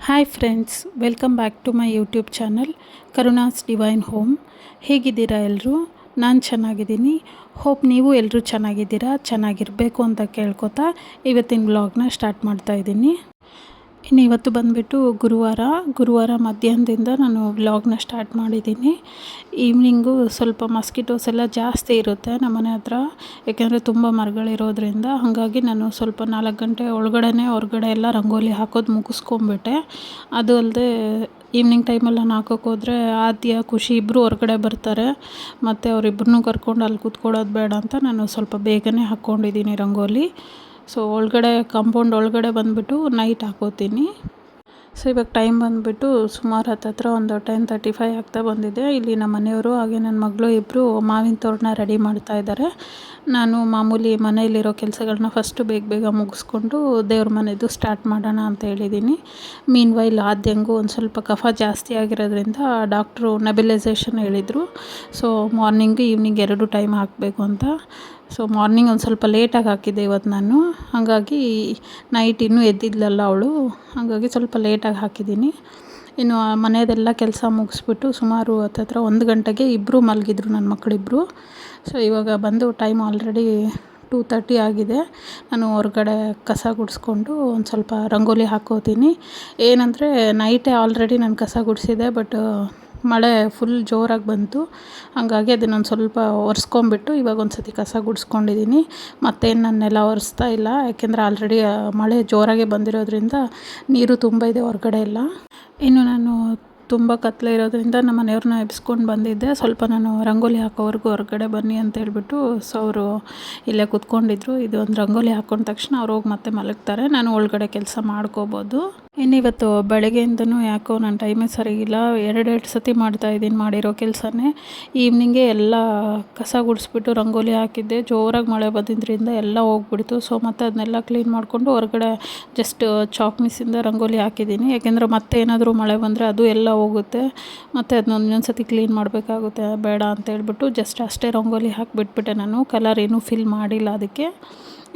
Hi friends, welcome back to my YouTube channel Karuna's divine home. ಹೇಗಿದ್ದೀರಾ ಎಲ್ಲರೂ? ನಾನು ಚೆನ್ನಾಗಿದ್ದೀನಿ. ಹೋಪ್ ನೀವು ಎಲ್ಲರೂ ಚೆನ್ನಾಗಿರಬೇಕು ಅಂತ ಕೇಳ್ಕೊತಾ ಇವತ್ತಿನ ವ್ಲಾಗ್ನ ಸ್ಟಾರ್ಟ್ ಮಾಡ್ತಾಯಿದ್ದೀನಿ. ಇನ್ನು ಇವತ್ತು ಬಂದುಬಿಟ್ಟು ಗುರುವಾರ ಮಧ್ಯಾಹ್ನದಿಂದ ನಾನು ವ್ಲಾಗ್ನ ಸ್ಟಾರ್ಟ್ ಮಾಡಿದ್ದೀನಿ. ಈವ್ನಿಂಗು ಸ್ವಲ್ಪ ಮಸ್ಕಿಟೋಸ್ ಎಲ್ಲ ಜಾಸ್ತಿ ಇರುತ್ತೆ ನಮ್ಮ ಮನೆ ಹತ್ರ, ಏಕೆಂದರೆ ತುಂಬ ಮರಗಳಿರೋದ್ರಿಂದ. ಹಾಗಾಗಿ ನಾನು ಸ್ವಲ್ಪ 4 ಗಂಟೆ ಹೊರಗಡೆ ಎಲ್ಲ ರಂಗೋಲಿ ಹಾಕೋದು ಮುಗಿಸ್ಕೊಂಬಿಟ್ಟೆ. ಅದು ಅಲ್ಲದೆ ಈವ್ನಿಂಗ್ ಟೈಮಲ್ಲಿ ನಾನು ಹಾಕೋಕ್ಕೋದ್ರೆ ಆದ್ಯ ಖುಷಿ ಇಬ್ಬರು ಹೊರಗಡೆ ಬರ್ತಾರೆ, ಮತ್ತು ಅವರಿಬ್ಬರನ್ನೂ ಕರ್ಕೊಂಡು ಅಲ್ಲಿ ಕೂತ್ಕೊಳ್ಳೋದು ಬೇಡ ಅಂತ ನಾನು ಸ್ವಲ್ಪ ಬೇಗನೆ ಹಾಕ್ಕೊಂಡಿದ್ದೀನಿ ರಂಗೋಲಿ. ಸೊ ಕಾಂಪೌಂಡ್ ಒಳಗಡೆ ಬಂದುಬಿಟ್ಟು ನೈಟ್ ಹಾಕೋತೀನಿ. ಸೊ ಇವಾಗ ಟೈಮ್ ಬಂದುಬಿಟ್ಟು ಸುಮಾರು ಹತ್ತತ್ರ ಒಂದು 10:35 ಆಗ್ತಾ ಬಂದಿದೆ. ಇಲ್ಲಿ ನಮ್ಮ ಮನೆಯವರು ಹಾಗೆ ನನ್ನ ಮಗಳು ಇಬ್ಬರು ಮಾವಿನ ತೋರಣ ರೆಡಿ ಮಾಡ್ತಾಯಿದ್ದಾರೆ. ನಾನು ಮಾಮೂಲಿ ಮನೆಯಲ್ಲಿರೋ ಕೆಲಸಗಳನ್ನ ಫಸ್ಟು ಬೇಗ ಮುಗಿಸ್ಕೊಂಡು ದೇವ್ರ ಮನೆಯದು ಸ್ಟಾರ್ಟ್ ಮಾಡೋಣ ಅಂತ ಹೇಳಿದ್ದೀನಿ. ಮೀನ್ವೈಲ್ ಆದ್ಯಂಗೂ ಒಂದು ಸ್ವಲ್ಪ ಕಫ ಜಾಸ್ತಿ ಆಗಿರೋದ್ರಿಂದ ಡಾಕ್ಟ್ರು ನೆಬುಲೈಸೇಷನ್ ಹೇಳಿದರು. ಸೊ ಮಾರ್ನಿಂಗು ಈವ್ನಿಂಗ್ 2 ಟೈಮ್ ಹಾಕಬೇಕು ಅಂತ. ಸೊ ಮಾರ್ನಿಂಗ್ ಒಂದು ಸ್ವಲ್ಪ ಲೇಟಾಗಿ ಹಾಕಿದ್ದೆ ಇವತ್ತು ನಾನು, ಹಾಗಾಗಿ ನೈಟ್ ಇನ್ನೂ ಎದ್ದಿದ್ಲಲ್ಲ ಅವಳು, ಹಾಗಾಗಿ ಸ್ವಲ್ಪ ಲೇಟಾಗಿ ಹಾಕಿದ್ದೀನಿ. ಇನ್ನು ಮನೆಯದೆಲ್ಲ ಕೆಲಸ ಮುಗಿಸ್ಬಿಟ್ಟು ಸುಮಾರು ಹತ್ತತ್ರ 1 ಗಂಟೆಗೆ ಇಬ್ಬರು ಮಲಗಿದ್ರು, ನನ್ನ ಮಕ್ಕಳಿಬ್ಬರು. ಸೊ ಇವಾಗ ಬಂದು ಟೈಮ್ ಆಲ್ರೆಡಿ 2:30 ಆಗಿದೆ. ನಾನು ಹೊರಗಡೆ ಕಸ ಗುಡಿಸ್ಕೊಂಡು ಒಂದು ಸ್ವಲ್ಪ ರಂಗೋಲಿ ಹಾಕ್ಕೋತೀನಿ. ಏನಂದರೆ ನೈಟೇ ಆಲ್ರೆಡಿ ನಾನು ಕಸ ಗುಡಿಸಿದೆ, ಬಟ್ ಮಳೆ ಫುಲ್ ಜೋರಾಗಿ ಬಂತು. ಹಾಗಾಗಿ ಅದನ್ನೊಂದು ಸ್ವಲ್ಪ ಒರೆಸ್ಕೊಂಬಿಟ್ಟು ಇವಾಗ ಒಂದು ಸತಿ ಕಸ ಗುಡಿಸ್ಕೊಂಡಿದ್ದೀನಿ. ಮತ್ತೇನು ನಾನು ನೆಲ ಒರೆಸ್ತಾ ಇಲ್ಲ, ಯಾಕೆಂದರೆ ಆಲ್ರೆಡಿ ಮಳೆ ಜೋರಾಗೆ ಬಂದಿರೋದ್ರಿಂದ ನೀರು ತುಂಬ ಇದೆ ಹೊರಗಡೆ ಎಲ್ಲ. ಇನ್ನು ನಾನು ತುಂಬ ಕತ್ಲೆ ಇರೋದ್ರಿಂದ ನಮ್ಮ ಮನೆಯವ್ರನ್ನ ಎಬ್ಸ್ಕೊಂಡು ಬಂದಿದ್ದೆ. ಸ್ವಲ್ಪ ನಾನು ರಂಗೋಲಿ ಹಾಕೋವರೆಗೂ ಹೊರಗಡೆ ಬನ್ನಿ ಅಂತ ಹೇಳ್ಬಿಟ್ಟು, ಸೊ ಅವರು ಇಲ್ಲೇ ಕೂತ್ಕೊಂಡಿದ್ರು. ಇದು ಒಂದು ರಂಗೋಲಿ ಹಾಕ್ಕೊಂಡ ತಕ್ಷಣ ಅವ್ರು ಹೋಗಿ ಮತ್ತೆ ಮಲಗ್ತಾರೆ, ನಾನು ಒಳಗಡೆ ಕೆಲಸ ಮಾಡ್ಕೋಬೋದು. ಇನ್ನು ಇವತ್ತು ಬೆಳಗ್ಗೆಯಿಂದನೂ ಯಾಕೋ ನನ್ನ ಟೈಮೇ ಸರಿಯಿಲ್ಲ, 2 ಸತಿ ಮಾಡ್ತಾಯಿದ್ದೀನಿ ಮಾಡಿರೋ ಕೆಲಸನೇ. ಈವ್ನಿಂಗೇ ಎಲ್ಲ ಕಸ ಗುಡಿಸ್ಬಿಟ್ಟು ರಂಗೋಲಿ ಹಾಕಿದ್ದೆ, ಜೋರಾಗಿ ಮಳೆ ಬಂದಿದ್ದರಿಂದ ಎಲ್ಲ ಹೋಗ್ಬಿಡ್ತು. ಸೊ ಮತ್ತೆ ಅದನ್ನೆಲ್ಲ ಕ್ಲೀನ್ ಮಾಡಿಕೊಂಡು ಹೊರಗಡೆ ಜಸ್ಟ್ ಚಾಕ್ನಿಸಿಂದ ರಂಗೋಲಿ ಹಾಕಿದ್ದೀನಿ. ಯಾಕೆಂದರೆ ಮತ್ತೆ ಏನಾದರೂ ಮಳೆ ಬಂದರೆ ಅದು ಎಲ್ಲ ಹೋಗುತ್ತೆ, ಮತ್ತು ಅದನ್ನ ಇನ್ನೊಂದು ಸತಿ ಕ್ಲೀನ್ ಮಾಡಬೇಕಾಗುತ್ತೆ, ಬೇಡ ಅಂತ ಹೇಳ್ಬಿಟ್ಟು ಜಸ್ಟ್ ಅಷ್ಟೇ ರಂಗೋಲಿ ಹಾಕಿಬಿಟ್ಬಿಟ್ಟೆ. ನಾನು ಕಲರ್ ಏನೂ ಫಿಲ್ ಮಾಡಿಲ್ಲ ಅದಕ್ಕೆ.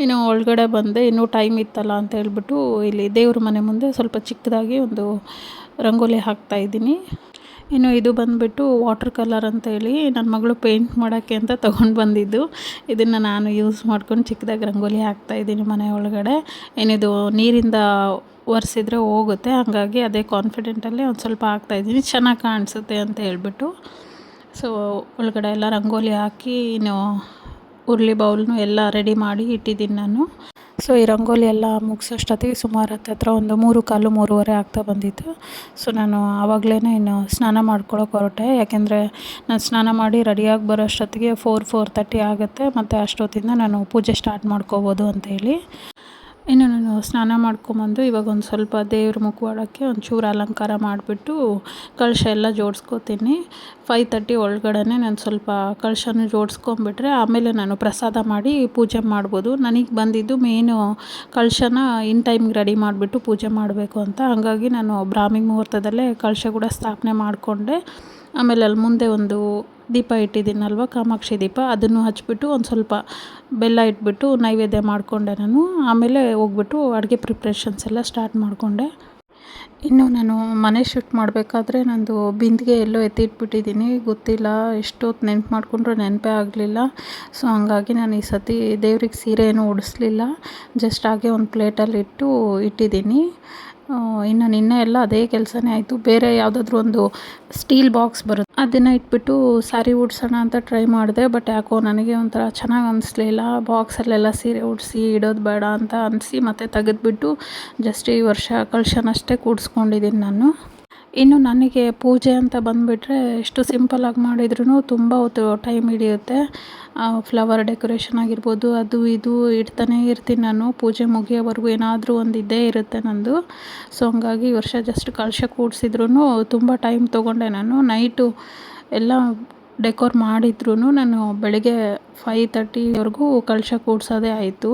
ಇನ್ನು ಒಳಗಡೆ ಬಂದೆ, ಇನ್ನೂ ಟೈಮ್ ಇತ್ತಲ್ಲ ಅಂತ ಹೇಳ್ಬಿಟ್ಟು ಇಲ್ಲಿ ದೇವ್ರ ಮನೆ ಮುಂದೆ ಸ್ವಲ್ಪ ಚಿಕ್ಕದಾಗಿ ಒಂದು ರಂಗೋಲಿ ಹಾಕ್ತಾಯಿದ್ದೀನಿ. ಇನ್ನು ಇದು ಬಂದುಬಿಟ್ಟು ವಾಟರ್ ಕಲರ್ ಅಂತೇಳಿ ನನ್ನ ಮಗಳು ಪೇಂಟ್ ಮಾಡೋಕ್ಕೆ ಅಂತ ತೊಗೊಂಡು ಬಂದಿದ್ದು. ಇದನ್ನು ನಾನು ಯೂಸ್ ಮಾಡ್ಕೊಂಡು ಚಿಕ್ಕದಾಗಿ ರಂಗೋಲಿ ಹಾಕ್ತಾಯಿದ್ದೀನಿ ಮನೆ ಒಳಗಡೆ. ಏನಿದು ನೀರಿಂದ ಒರೆಸಿದ್ರೆ ಹೋಗುತ್ತೆ, ಹಾಗಾಗಿ ಅದೇ ಕಾನ್ಫಿಡೆಂಟಲ್ಲಿ ಒಂದು ಸ್ವಲ್ಪ ಹಾಕ್ತಾಯಿದ್ದೀನಿ, ಚೆನ್ನಾಗಿ ಕಾಣಿಸುತ್ತೆ ಅಂತ ಹೇಳ್ಬಿಟ್ಟು. ಸೊ ಒಳಗಡೆ ಎಲ್ಲ ರಂಗೋಲಿ ಹಾಕಿ ಇನ್ನು ಉರುಳಿ ಬೌಲ್ನು ಎಲ್ಲ ರೆಡಿ ಮಾಡಿ ಇಟ್ಟಿದ್ದೀನಿ ನಾನು. ಸೊ ಈ ರಂಗೋಲಿ ಎಲ್ಲ ಮುಗಿಸೋಷ್ಟೊತ್ತಿಗೆ ಸುಮಾರು ಹತ್ತತ್ರ ಒಂದು 3:15 3:30 ಆಗ್ತಾ ಬಂದಿತ್ತು. ಸೊ ನಾನು ಆವಾಗಲೇ ಇನ್ನು ಸ್ನಾನ ಮಾಡ್ಕೊಳಕ್ಕೆ ಹೊರಟೆ, ಯಾಕೆಂದರೆ ನಾನು ಸ್ನಾನ ಮಾಡಿ ರೆಡಿಯಾಗಿ ಬರೋ ಅಷ್ಟೊತ್ತಿಗೆ 4:30 ಆಗುತ್ತೆ, ಮತ್ತು ಅಷ್ಟೊತ್ತಿಂದ ನಾನು ಪೂಜೆ ಸ್ಟಾರ್ಟ್ ಮಾಡ್ಕೋಬೋದು ಅಂತೇಳಿ. ಇನ್ನು ನಾನು ಸ್ನಾನ ಮಾಡ್ಕೊಂಬಂದು ಇವಾಗ ಒಂದು ಸ್ವಲ್ಪ ದೇವ್ರ ಮುಖವಾಡಕ್ಕೆ ಒಂಚೂರು ಅಲಂಕಾರ ಮಾಡಿಬಿಟ್ಟು ಕಳಶ ಎಲ್ಲ ಜೋಡಿಸ್ಕೋತೀನಿ. 5:30 ಒಳಗಡೆ ನಾನು ಸ್ವಲ್ಪ ಕಳಶನ ಜೋಡಿಸ್ಕೊಂಬಿಟ್ರೆ ಆಮೇಲೆ ನಾನು ಪ್ರಸಾದ ಮಾಡಿ ಪೂಜೆ ಮಾಡ್ಬೋದು. ನನಗೆ ಬಂದಿದ್ದು ಮೇನು ಕಳಶನ ಇನ್ ಟೈಮ್ಗೆ ರೆಡಿ ಮಾಡಿಬಿಟ್ಟು ಪೂಜೆ ಮಾಡಬೇಕು ಅಂತ. ಹಾಗಾಗಿ ನಾನು ಬ್ರಾಹ್ಮಿ ಮುಹೂರ್ತದಲ್ಲೇ ಕಳಶ ಕೂಡ ಸ್ಥಾಪನೆ ಮಾಡಿಕೊಂಡೆ. ಆಮೇಲೆ ಅಲ್ಲಿ ಮುಂದೆ ಒಂದು ದೀಪ ಇಟ್ಟಿದ್ದೀನಲ್ವ, ಕಾಮಾಕ್ಷಿ ದೀಪ, ಅದನ್ನು ಹಚ್ಬಿಟ್ಟು ಒಂದು ಸ್ವಲ್ಪ ಬೆಲ್ಲ ಇಟ್ಬಿಟ್ಟು ನೈವೇದ್ಯ ಮಾಡಿಕೊಂಡೆ ನಾನು. ಆಮೇಲೆ ಹೋಗ್ಬಿಟ್ಟು ಅಡುಗೆ ಪ್ರಿಪ್ರೇಷನ್ಸ್ ಎಲ್ಲ ಸ್ಟಾರ್ಟ್ ಮಾಡಿಕೊಂಡೆ. ಇನ್ನು ನಾನು ಮನೆ ಶಿಫ್ಟ್ ಮಾಡಬೇಕಾದ್ರೆ ನಂದು ಬಿಂದಿಗೆ ಎಲ್ಲೋ ಎತ್ತಿಟ್ಬಿಟ್ಟಿದ್ದೀನಿ, ಗೊತ್ತಿಲ್ಲ. ಎಷ್ಟೊತ್ತು ನೆನ್ಪು ಮಾಡಿಕೊಂಡ್ರೂ ನೆನಪೇ ಆಗಲಿಲ್ಲ. ಸೊ ಹಂಗಾಗಿ ನಾನು ಈ ಸತಿ ದೇವ್ರಿಗೆ ಸೀರೆ ಏನೂ ಉಡಿಸ್ಲಿಲ್ಲ. ಜಸ್ಟ್ ಹಾಗೆ ಒಂದು ಪ್ಲೇಟಲ್ಲಿ ಇಟ್ಟಿದ್ದೀನಿ. ಇನ್ನು ನಿನ್ನೆ ಎಲ್ಲ ಅದೇ ಕೆಲಸನೇ ಆಯಿತು. ಬೇರೆ ಯಾವುದಾದ್ರೂ ಒಂದು ಸ್ಟೀಲ್ ಬಾಕ್ಸ್ ಬರುತ್ತೆ, ಅದನ್ನು ಇಟ್ಬಿಟ್ಟು ಸ್ಯಾರಿ ಉಡ್ಸೋಣ ಅಂತ ಟ್ರೈ ಮಾಡಿದೆ. ಬಟ್ ಯಾಕೋ ನನಗೆ ಒಂಥರ ಚೆನ್ನಾಗಿ ಅನ್ನಿಸ್ಲಿಲ್ಲ. ಬಾಕ್ಸಲ್ಲೆಲ್ಲ ಸೀರೆ ಉಡಿಸಿ ಇಡೋದು ಬೇಡ ಅಂತ ಅನಿಸಿ ಮತ್ತೆ ತೆಗೆದುಬಿಟ್ಟು ಜಸ್ಟ್ ಈ ವರ್ಷ ಕಳಶನಷ್ಟೇ ಕೂಡಿಸ್ಕೊಂಡಿದ್ದೀನಿ ನಾನು. ಇನ್ನು ನನಗೆ ಪೂಜೆ ಅಂತ ಬಂದುಬಿಟ್ರೆ ಎಷ್ಟು ಸಿಂಪಲಾಗಿ ಮಾಡಿದ್ರೂ ತುಂಬ ಹೊತ್ತು ಟೈಮ್ ಹಿಡಿಯುತ್ತೆ. ಫ್ಲವರ್ ಡೆಕೋರೇಷನ್ ಆಗಿರ್ಬೋದು, ಅದು ಇದು ಇಡ್ತಾನೇ ಇರ್ತೀನಿ ನಾನು. ಪೂಜೆ ಮುಗಿಯೋವರೆಗೂ ಏನಾದರೂ ಒಂದು ಇದ್ದೇ ಇರುತ್ತೆ ನಂದು. ಸೊ ಹಂಗಾಗಿ ಈ ವರ್ಷ ಜಸ್ಟ್ ಕಳಶ ಕೂಡಿಸಿದ್ರೂ ತುಂಬ ಟೈಮ್ ತೊಗೊಂಡೆ ನಾನು. ನೈಟು ಎಲ್ಲ ಡೆಕೋರ್ ಮಾಡಿದ್ರೂ ನಾನು ಬೆಳಗ್ಗೆ 5:30ವರೆಗೂ ಕಳಶ ಕೂಡ್ಸೋದೇ ಆಯಿತು.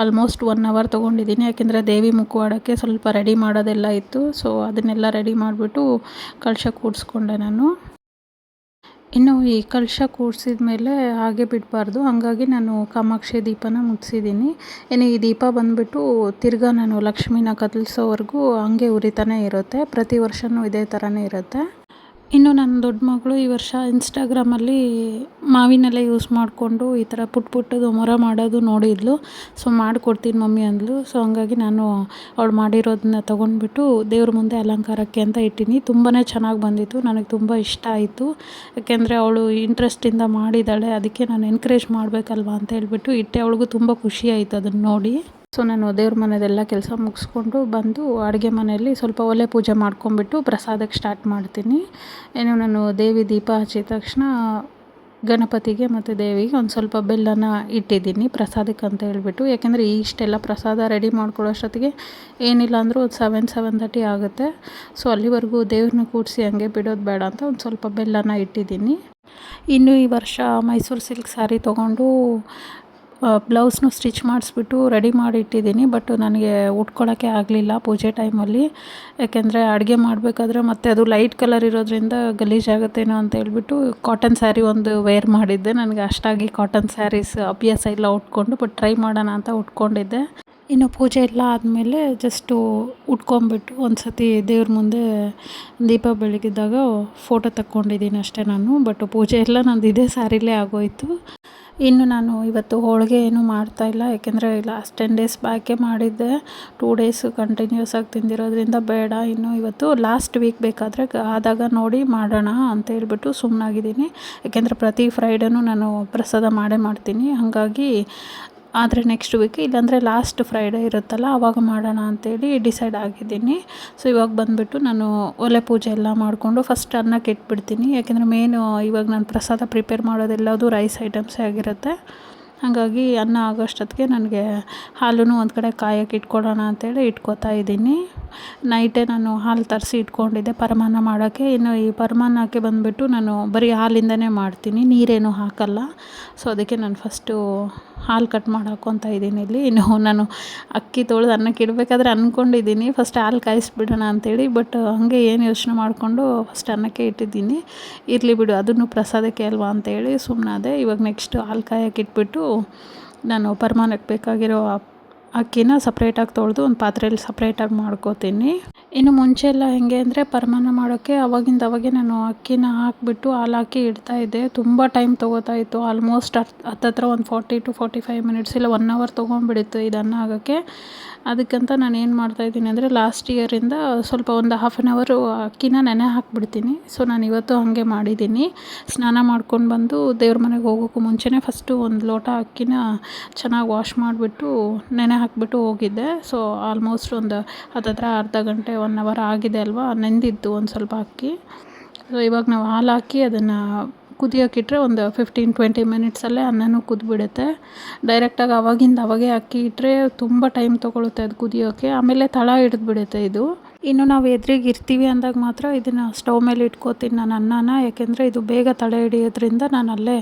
ಆಲ್ಮೋಸ್ಟ್ 1 ಅವರ್ ತೊಗೊಂಡಿದ್ದೀನಿ. ಯಾಕೆಂದರೆ ದೇವಿ ಮುಖವಾಡಕ್ಕೆ ಸ್ವಲ್ಪ ರೆಡಿ ಮಾಡೋದೆಲ್ಲ ಇತ್ತು. ಸೊ ಅದನ್ನೆಲ್ಲ ರೆಡಿ ಮಾಡಿಬಿಟ್ಟು ಕಳಶ ಕೂಡಿಸ್ಕೊಂಡೆ ನಾನು. ಇನ್ನು ಈ ಕಳಶ ಕೂಡಿಸಿದ ಮೇಲೆ ಹಾಗೆ ಬಿಡಬಾರ್ದು, ಹಾಗಾಗಿ ನಾನು ಕಾಮಾಕ್ಷಿ ದೀಪನ ಮುಟ್ಟಿಸಿದ್ದೀನಿ. ಇನ್ನು ಈ ದೀಪ ಬಂದುಬಿಟ್ಟು ತಿರ್ಗಾ ನಾನು ಲಕ್ಷ್ಮೀನ ಕದಲಿಸೋವರೆಗೂ ಹಂಗೆ ಉರಿತಾನೇ ಇರುತ್ತೆ. ಪ್ರತಿ ವರ್ಷವೂ ಇದೇ ಥರನೇ ಇರುತ್ತೆ. ಇನ್ನು ನನ್ನ ದೊಡ್ಡ ಮಗಳು ಈ ವರ್ಷ ಇನ್ಸ್ಟಾಗ್ರಾಮಲ್ಲಿ ಮಾವಿನೆಲೆ ಯೂಸ್ ಮಾಡಿಕೊಂಡು ಈ ಥರ ಪುಟ್ಟದು ಮೊರ ಮಾಡೋದು ನೋಡಿದ್ಲು. ಸೊ ಮಾಡಿಕೊಡ್ತೀನಿ ಮಮ್ಮಿ ಅಂದ್ಲು. ಸೊ ಹಂಗಾಗಿ ನಾನು ಅವಳು ಮಾಡಿರೋದನ್ನ ತೊಗೊಂಡ್ಬಿಟ್ಟು ದೇವ್ರ ಮುಂದೆ ಅಲಂಕಾರಕ್ಕೆ ಅಂತ ಇಟ್ಟೀನಿ. ತುಂಬಾ ಚೆನ್ನಾಗಿ ಬಂದಿತ್ತು, ನನಗೆ ತುಂಬ ಇಷ್ಟ ಆಯಿತು. ಯಾಕೆಂದರೆ ಅವಳು ಇಂಟ್ರೆಸ್ಟಿಂದ ಮಾಡಿದ್ದಾಳೆ, ಅದಕ್ಕೆ ನಾನು ಎನ್ಕರೇಜ್ ಮಾಡಬೇಕಲ್ವ ಅಂತ ಹೇಳ್ಬಿಟ್ಟು ಇಟ್ಟೆ. ಅವಳಿಗೂ ತುಂಬ ಖುಷಿ ಆಯಿತು ಅದನ್ನು ನೋಡಿ. ಸೊ ನಾನು ದೇವ್ರ ಮನೆಯದೆಲ್ಲ ಕೆಲಸ ಮುಗಿಸ್ಕೊಂಡು ಬಂದು ಅಡುಗೆ ಮನೆಯಲ್ಲಿ ಸ್ವಲ್ಪ ಒಲೆ ಪೂಜೆ ಮಾಡ್ಕೊಂಬಿಟ್ಟು ಪ್ರಸಾದಕ್ಕೆ ಸ್ಟಾರ್ಟ್ ಮಾಡ್ತೀನಿ. ಏನು ನಾನು ದೇವಿ ದೀಪ ಹಚ್ಚಿದ ತಕ್ಷಣ ಗಣಪತಿಗೆ ಮತ್ತು ದೇವಿಗೆ ಒಂದು ಸ್ವಲ್ಪ ಬೆಲ್ಲನ ಇಟ್ಟಿದ್ದೀನಿ ಪ್ರಸಾದಕ್ಕೆ ಅಂತ ಹೇಳ್ಬಿಟ್ಟು. ಯಾಕೆಂದರೆ ಇಷ್ಟೆಲ್ಲ ಪ್ರಸಾದ ರೆಡಿ ಮಾಡ್ಕೊಳ್ಳೋಷ್ಟೊತ್ತಿಗೆ ಏನಿಲ್ಲ ಅಂದರೂ ಒಂದು 7:30 ಆಗುತ್ತೆ. ಸೊ ಅಲ್ಲಿವರೆಗೂ ದೇವ್ರನ್ನ ಕೂಡಿಸಿ ಹಂಗೆ ಬಿಡೋದು ಬೇಡ ಅಂತ ಒಂದು ಸ್ವಲ್ಪ ಬೆಲ್ಲನ ಇಟ್ಟಿದ್ದೀನಿ. ಇನ್ನು ಈ ವರ್ಷ ಮೈಸೂರು ಸಿಲ್ಕ್ ಸ್ಯಾರಿ ತೊಗೊಂಡು ಬ್ಲೌಸ್ನು ಸ್ಟಿಚ್ ಮಾಡಿಸ್ಬಿಟ್ಟು ರೆಡಿ ಮಾಡಿ ಇಟ್ಟಿದ್ದೀನಿ. ಬಟ್ ನನಗೆ ಉಟ್ಕೊಳ್ಳೋಕ್ಕೆ ಆಗಲಿಲ್ಲ ಪೂಜೆ ಟೈಮಲ್ಲಿ. ಯಾಕೆಂದರೆ ಅಡುಗೆ ಮಾಡಬೇಕಾದ್ರೆ ಮತ್ತು ಅದು ಲೈಟ್ ಕಲರ್ ಇರೋದ್ರಿಂದ ಗಲೀಜಾಗುತ್ತೇನೋ ಅಂತ ಹೇಳ್ಬಿಟ್ಟು ಕಾಟನ್ ಸ್ಯಾರಿ ಒಂದು ವೇರ್ ಮಾಡಿದ್ದೆ. ನನಗೆ ಅಷ್ಟಾಗಿ ಕಾಟನ್ ಸ್ಯಾರೀಸ್ ಅಭ್ಯಾಸ ಇಲ್ಲ ಉಟ್ಕೊಂಡು, ಬಟ್ ಟ್ರೈ ಮಾಡೋಣ ಅಂತ ಉಟ್ಕೊಂಡಿದ್ದೆ. ಇನ್ನು ಪೂಜೆ ಎಲ್ಲ ಆದಮೇಲೆ ಜಸ್ಟು ಉಟ್ಕೊಂಬಿಟ್ಟು ಒಂದು ಸತಿ ದೇವ್ರ ಮುಂದೆ ದೀಪ ಬೆಳಗಿದ್ದಾಗ ಫೋಟೋ ತಕ್ಕೊಂಡಿದ್ದೀನಿ ಅಷ್ಟೇ ನಾನು. ಬಟ್ ಪೂಜೆ ಎಲ್ಲ ನಂದು ಇದೇ ಸ್ಯಾರಿಲೇ ಆಗೋಯಿತು. ಇನ್ನು ನಾನು ಇವತ್ತು ಹೋಳಿಗೆ ಏನೂ ಮಾಡ್ತಾಯಿಲ್ಲ. ಯಾಕೆಂದರೆ ಲಾಸ್ಟ್ 10 ಡೇಸ್ ಬ್ಯಾಕೇ ಮಾಡಿದ್ದೆ. 2 ಡೇಸ್ ಕಂಟಿನ್ಯೂಸ್ ಆಗಿ ತಿಂದಿರೋದ್ರಿಂದ ಬೇಡ, ಇನ್ನು ಇವತ್ತು ಲಾಸ್ಟ್ ವೀಕ್ ಬೇಕಾದರೆ ಆದಾಗ ನೋಡಿ ಮಾಡೋಣ ಅಂತ ಹೇಳ್ಬಿಟ್ಟು ಸುಮ್ಮನಾಗಿದ್ದೀನಿ. ಯಾಕೆಂದರೆ ಪ್ರತಿ ಫ್ರೈಡೇನೂ ನಾನು ಪ್ರಸಾದ ಮಾಡೇ ಮಾಡ್ತೀನಿ. ಹಾಗಾಗಿ ಆದರೆ ನೆಕ್ಸ್ಟ್ ವೀಕ್ ಇಲ್ಲಾಂದರೆ ಲಾಸ್ಟ್ ಫ್ರೈಡೇ ಇರುತ್ತಲ್ಲ ಆವಾಗ ಮಾಡೋಣ ಅಂತೇಳಿ ಡಿಸೈಡ್ ಆಗಿದ್ದೀನಿ. ಸೊ ಇವಾಗ ಬಂದುಬಿಟ್ಟು ನಾನು ಒಲೆ ಪೂಜೆ ಎಲ್ಲ ಮಾಡಿಕೊಂಡು ಫಸ್ಟ್ ಅನ್ನಕ್ಕೆ ಇಟ್ಬಿಡ್ತೀನಿ. ಯಾಕೆಂದರೆ ಮೇನು ಇವಾಗ ನಾನು ಪ್ರಸಾದ ಪ್ರಿಪೇರ್ ಮಾಡೋದೆಲ್ಲದು ರೈಸ್ ಐಟಮ್ಸೇ ಆಗಿರುತ್ತೆ. ಹಾಗಾಗಿ ಅನ್ನ ಆಗೋಷ್ಟೊತ್ತಿಗೆ ನನಗೆ ಹಾಲೂ ಒಂದು ಕಡೆ ಕಾಯಕ್ಕೆ ಇಟ್ಕೊಳ್ಳೋಣ ಅಂತೇಳಿ ಇಟ್ಕೋತಾ ಇದ್ದೀನಿ. ನೈಟೇ ನಾನು ಹಾಲು ತರಿಸಿ ಇಟ್ಕೊಂಡಿದ್ದೆ ಪರಮಾನ್ನ ಮಾಡೋಕ್ಕೆ. ಇನ್ನು ಈ ಪರಮಾನ್ನಕ್ಕೆ ಬಂದುಬಿಟ್ಟು ನಾನು ಬರೀ ಹಾಲಿಂದನೇ ಮಾಡ್ತೀನಿ, ನೀರೇನು ಹಾಕಲ್ಲ. ಸೊ ಅದಕ್ಕೆ ನಾನು ಫಸ್ಟು ಹಾಲು ಕಟ್ ಮಾಡಿ ಹಾಕ್ಕೊತಾ ಇದ್ದೀನಿ ಇಲ್ಲಿ. ಇನ್ನು ನಾನು ಅಕ್ಕಿ ತೊಳೆದು ಅನ್ನಕ್ಕೆ ಇಡಬೇಕಾದ್ರೆ ಅಂದ್ಕೊಂಡಿದ್ದೀನಿ ಫಸ್ಟ್ ಹಾಲು ಕಾಯಿಸ್ಬಿಡೋಣ ಅಂತೇಳಿ. ಬಟ್ ಹಾಗೆ ಏನು ಯೋಚನೆ ಮಾಡಿಕೊಂಡು ಫಸ್ಟ್ ಅನ್ನಕ್ಕೆ ಇಟ್ಟಿದ್ದೀನಿ. ಇರಲಿ ಬಿಡು, ಅದನ್ನು ಪ್ರಸಾದಕ್ಕೆ ಅಲ್ವಾ ಅಂತೇಳಿ ಸುಮ್ಮನಾದೆ. ಇವಾಗ ನೆಕ್ಸ್ಟ್ ಹಾಲು ಕಾಯಕ್ಕೆ ಇಟ್ಬಿಟ್ಟು ನಾನು ಪರಮಾನ್ನಕ್ಕೆ ಬೇಕಾಗಿರೋ ಅಕ್ಕಿನ ಸಪ್ರೇಟಾಗಿ ತೊಳೆದು ಒಂದು ಪಾತ್ರೆಯಲ್ಲಿ ಸಪ್ರೇಟಾಗಿ ಮಾಡ್ಕೋತೀನಿ. ಇನ್ನು ಮುಂಚೆ ಎಲ್ಲ ಹೆಂಗೆ ಅಂದರೆ ಪರಮಾನ್ನ ಮಾಡೋಕ್ಕೆ ಅವಾಗೆ ನಾನು ಅಕ್ಕಿನ ಹಾಕಿಬಿಟ್ಟು ಹಾಲು ಹಾಕಿ ಇಡ್ತಾಯಿದ್ದೆ. ತುಂಬ ಟೈಮ್ ತೊಗೋತಾಯಿತ್ತು. ಆಲ್ಮೋಸ್ಟ್ ಹತ್ತತ್ರ ಒಂದು 40 to 45 ಮಿನಿಟ್ಸ್ ಇಲ್ಲ 1 ಅವರ್ ತೊಗೊಂಡ್ಬಿಡಿತ್ತು ಇದನ್ನು ಆಗೋಕ್ಕೆ. ಅದಕ್ಕಂತ ನಾನು ಏನು ಮಾಡ್ತಾಯಿದ್ದೀನಿ ಅಂದರೆ ಲಾಸ್ಟ್ ಇಯರಿಂದ ಸ್ವಲ್ಪ ಒಂದು 1/2 ಅವರ್ ಅಕ್ಕಿನ ನೆನೆ ಹಾಕಿಬಿಡ್ತೀನಿ. ಸೊ ನಾನು ಇವತ್ತು ಹಾಗೆ ಮಾಡಿದ್ದೀನಿ. ಸ್ನಾನ ಮಾಡ್ಕೊಂಡು ಬಂದು ದೇವ್ರ ಮನೆಗೆ ಹೋಗೋಕ್ಕೂ ಮುಂಚೆನೇ ಫಸ್ಟು ಒಂದು ಲೋಟ ಅಕ್ಕಿನ ಚೆನ್ನಾಗಿ ವಾಶ್ ಮಾಡಿಬಿಟ್ಟು ನೆನೆ ಹಾಕಿಬಿಟ್ಟು ಹೋಗಿದ್ದೆ. ಸೊ ಆಲ್ಮೋಸ್ಟ್ ಒಂದು ಹತ್ತತ್ರ ಅರ್ಧ ಗಂಟೆ 1 ಅವರ್ ಆಗಿದೆ ಅಲ್ವಾ, ನೆಂದಿತ್ತು ಒಂದು ಸ್ವಲ್ಪ ಅಕ್ಕಿ. ಸೊ ಇವಾಗ ನಾವು ಹಾಲು ಹಾಕಿ ಅದನ್ನು ಕುದಿಯೋಕ್ಕಿಟ್ರೆ ಒಂದು 15-20 ಮಿನಿಟ್ಸಲ್ಲೇ ಅನ್ನನೂ ಕುದ್ಬಿಡುತ್ತೆ. ಡೈರೆಕ್ಟಾಗಿ ಅವಾಗೆ ಅಕ್ಕಿ ಇಟ್ಟರೆ ತುಂಬ ಟೈಮ್ ತೊಗೊಳುತ್ತೆ ಅದು ಕುದಿಯೋಕ್ಕೆ, ಆಮೇಲೆ ತಳ ಹಿಡಿದ್ಬಿಡುತ್ತೆ ಇದು. ಇನ್ನು ನಾವು ಎದುರಿಗೆ ಇರ್ತೀವಿ ಅಂದಾಗ ಮಾತ್ರ ಇದನ್ನು ಸ್ಟವ್ ಮೇಲೆ ಇಟ್ಕೋತೀನಿ ನಾನು ಅನ್ನನ. ಯಾಕೆಂದರೆ ಇದು ಬೇಗ ತಳ ಹಿಡಿಯೋದ್ರಿಂದ ನಾನು ಅಲ್ಲೇ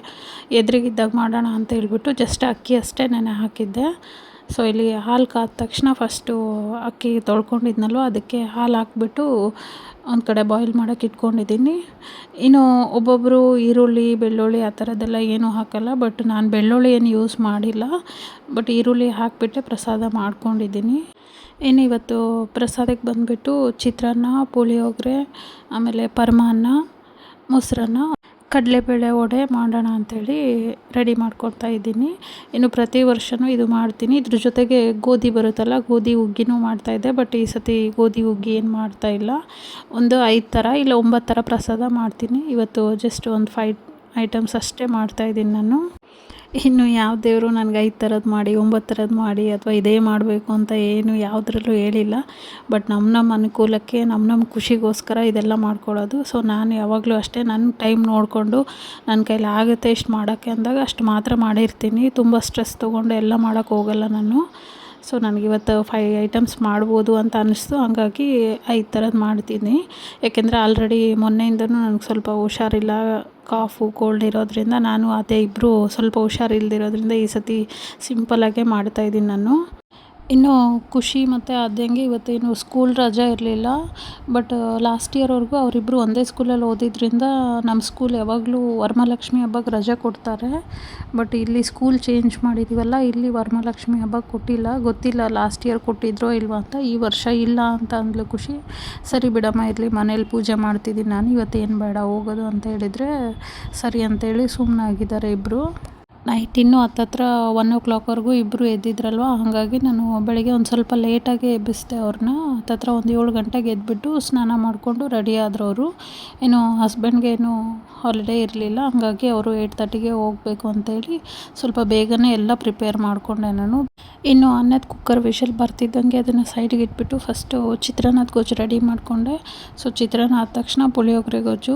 ಎದುರಿಗಿದ್ದಾಗ ಮಾಡೋಣ ಅಂತ ಹೇಳ್ಬಿಟ್ಟು ಜಸ್ಟ್ ಅಕ್ಕಿ ಅಷ್ಟೇ ನೆನೆ ಹಾಕಿದ್ದೆ. ಸೊ ಇಲ್ಲಿ ಹಾಲು ಕಾದ ತಕ್ಷಣ ಫಸ್ಟು ಅಕ್ಕಿ ತೊಳ್ಕೊಂಡಿದ್ನಲ್ವ ಅದಕ್ಕೆ ಹಾಲು ಹಾಕ್ಬಿಟ್ಟು ಒಂದು ಕಡೆ ಬಾಯ್ಲ್ ಮಾಡೋಕ್ಕೆ ಇಟ್ಕೊಂಡಿದ್ದೀನಿ. ಇನ್ನು ಒಬ್ಬೊಬ್ಬರು ಈರುಳ್ಳಿ ಬೆಳ್ಳುಳ್ಳಿ ಆ ಥರದ್ದೆಲ್ಲ ಏನೂ ಹಾಕಲ್ಲ. ಬಟ್ ನಾನು ಬೆಳ್ಳುಳ್ಳಿ ಏನು ಯೂಸ್ ಮಾಡಿಲ್ಲ, ಬಟ್ ಈರುಳ್ಳಿ ಹಾಕಿಬಿಟ್ಟೆ ಪ್ರಸಾದ ಮಾಡ್ಕೊಂಡಿದ್ದೀನಿ. ಇನ್ನು ಇವತ್ತು ಪ್ರಸಾದಕ್ಕೆ ಬಂದುಬಿಟ್ಟು ಚಿತ್ರಾನ್ನ, ಪುಳಿಯೋಗರೆ, ಆಮೇಲೆ ಪರಮಾನ್ನ, ಮೊಸರನ್ನ, ಕಡಲೆಬೇಳೆ ವಡೆ ಮಾಡೋಣ ಅಂಥೇಳಿ ರೆಡಿ ಮಾಡ್ಕೊಳ್ತಾ ಇದ್ದೀನಿ. ಇನ್ನು ಪ್ರತಿ ವರ್ಷವೂ ಇದು ಮಾಡ್ತೀನಿ. ಇದ್ರ ಜೊತೆಗೆ ಗೋಧಿ ಬರುತ್ತಲ್ಲ, ಗೋಧಿ ಹುಗ್ಗಿನೂ ಮಾಡ್ತಾಯಿದ್ದೆ. ಬಟ್ ಈ ಸತಿ ಗೋಧಿ ಹುಗ್ಗಿ ಏನು ಮಾಡ್ತಾಯಿಲ್ಲ. ಒಂದು 5 ಥರ ಇಲ್ಲ 9 ಥರ ಪ್ರಸಾದ ಮಾಡ್ತೀನಿ. ಇವತ್ತು ಜಸ್ಟ್ ಒಂದು 5 ಐಟಮ್ಸ್ ಅಷ್ಟೇ ಮಾಡ್ತಾಯಿದ್ದೀನಿ ನಾನು. ಇನ್ನು ಯಾವ ದೇವರು ನನಗೆ 5 ಥರದ್ದು ಮಾಡಿ 9 ಥರದ್ದು ಮಾಡಿ ಅಥವಾ ಇದೇ ಮಾಡಬೇಕು ಅಂತ ಏನು ಯಾವುದ್ರಲ್ಲೂ ಹೇಳಿಲ್ಲ. ಬಟ್ ನಮ್ಮ ಅನುಕೂಲಕ್ಕೆ ನಮ್ಮ ಖುಷಿಗೋಸ್ಕರ ಇದೆಲ್ಲ ಮಾಡ್ಕೊಳ್ಳೋದು. ಸೊ ನಾನು ಯಾವಾಗಲೂ ಅಷ್ಟೇ ನನ್ನ ಟೈಮ್ ನೋಡಿಕೊಂಡು ನನ್ನ ಕೈಲಿ ಆಗುತ್ತೆ ಇಷ್ಟು ಮಾಡೋಕ್ಕೆ ಅಂದಾಗ ಅಷ್ಟು ಮಾತ್ರ ಮಾಡಿರ್ತೀನಿ. ತುಂಬ ಸ್ಟ್ರೆಸ್ ತೊಗೊಂಡು ಎಲ್ಲ ಮಾಡೋಕ್ಕೆ ಹೋಗಲ್ಲ ನಾನು. ಸೊ ನನಗಿವತ್ತು 5 ಐಟಮ್ಸ್ ಮಾಡ್ಬೋದು ಅಂತ ಅನ್ನಿಸ್ತು. ಹಾಗಾಗಿ 5 ಥರದ್ದು ಮಾಡ್ತೀನಿ. ಯಾಕೆಂದರೆ ಆಲ್ರೆಡಿ ಮೊನ್ನೆಯಿಂದನೂ ನನಗೆ ಸ್ವಲ್ಪ ಹುಷಾರಿಲ್ಲ, ಕಾಫು ಕೋಲ್ಡ್ ಇರೋದ್ರಿಂದ ನಾನು ಅದೇ ಇಬ್ಬರು ಸ್ವಲ್ಪ ಹುಷಾರಿಲ್ದಿರೋದ್ರಿಂದ ಈ ಸತಿ ಸಿಂಪಲ್ಲಾಗೇ ಮಾಡ್ತಾಯಿದ್ದೀನಿ ನಾನು. ಇನ್ನು ಖುಷಿ ಮತ್ತು ಆದ್ಯಂಗೆ ಇವತ್ತೇನು ಸ್ಕೂಲ್ ರಜೆ ಇರಲಿಲ್ಲ. ಬಟ್ ಲಾಸ್ಟ್ ಇಯರ್ವರೆಗೂ ಅವರಿಬ್ಬರು ಒಂದೇ ಸ್ಕೂಲಲ್ಲಿ ಓದಿದ್ರಿಂದ ನಮ್ಮ ಸ್ಕೂಲ್ ಯಾವಾಗಲೂ ವರಮಹಾಲಕ್ಷ್ಮಿ ಹಬ್ಬಕ್ಕೆ ರಜೆ ಕೊಡ್ತಾರೆ. ಬಟ್ ಇಲ್ಲಿ ಸ್ಕೂಲ್ ಚೇಂಜ್ ಮಾಡಿದ್ದೀವಲ್ಲ, ಇಲ್ಲಿ ವರಮಹಾಲಕ್ಷ್ಮಿ ಹಬ್ಬಕ್ಕೆ ಕೊಟ್ಟಿಲ್ಲ. ಗೊತ್ತಿಲ್ಲ ಲಾಸ್ಟ್ ಇಯರ್ ಕೊಟ್ಟಿದ್ರೋ ಇಲ್ವಾ ಅಂತ. ಈ ವರ್ಷ ಇಲ್ಲ ಅಂತ ಅಂದ್ಲು ಖುಷಿ. ಸರಿ ಬಿಡಮ್ಮ ಇರಲಿ, ಮನೇಲಿ ಪೂಜೆ ಮಾಡ್ತಿದ್ದೀನಿ ನಾನು, ಇವತ್ತೇನು ಬೇಡ ಹೋಗೋದು ಅಂತ ಹೇಳಿದರೆ ಸರಿ ಅಂತೇಳಿ ಸುಮ್ಮನಾಗಿದ್ದಾರೆ ಇಬ್ಬರು. ನೈಟ್ ಇನ್ನೂ ಹತ್ತತ್ರ 1 o'clockವರೆಗೂ ಇಬ್ಬರು ಎದ್ದಿದ್ರಲ್ವ. ಹಾಗಾಗಿ ನಾನು ಬೆಳಗ್ಗೆ ಒಂದು ಸ್ವಲ್ಪ ಲೇಟಾಗಿ ಎಬ್ಬಿಸಿದೆ ಅವ್ರನ್ನ. ಹತ್ತತ್ರ ಒಂದು 7 ಗಂಟೆಗೆ ಎದ್ಬಿಟ್ಟು ಸ್ನಾನ ಮಾಡಿಕೊಂಡು ರೆಡಿ ಆದರು ಅವರು. ಏನು ಹಸ್ಬೆಂಡ್ಗೆ ಏನು ಹಾಲಿಡೇ ಇರಲಿಲ್ಲ, ಹಾಗಾಗಿ ಅವರು 8:30ಗೆ ಹೋಗಬೇಕು ಅಂತೇಳಿ ಸ್ವಲ್ಪ ಬೇಗನೆ ಎಲ್ಲ ಪ್ರಿಪೇರ್ ಮಾಡಿಕೊಂಡೆ ನಾನು. ಇನ್ನು ಅನ್ನದ ಕುಕ್ಕರ್ ವಿಷಲ್ ಬರ್ತಿದ್ದಂಗೆ ಅದನ್ನು ಸೈಡ್ಗೆ ಇಟ್ಬಿಟ್ಟು ಫಸ್ಟು ಚಿತ್ರಾನ್ನದ ಗೊಜ್ಜು ರೆಡಿ ಮಾಡಿಕೊಂಡೆ. ಸೊ ಚಿತ್ರಾನ್ನ ಆದ ತಕ್ಷಣ ಪುಳಿಯೋಗರೆ ಗೊಜ್ಜು,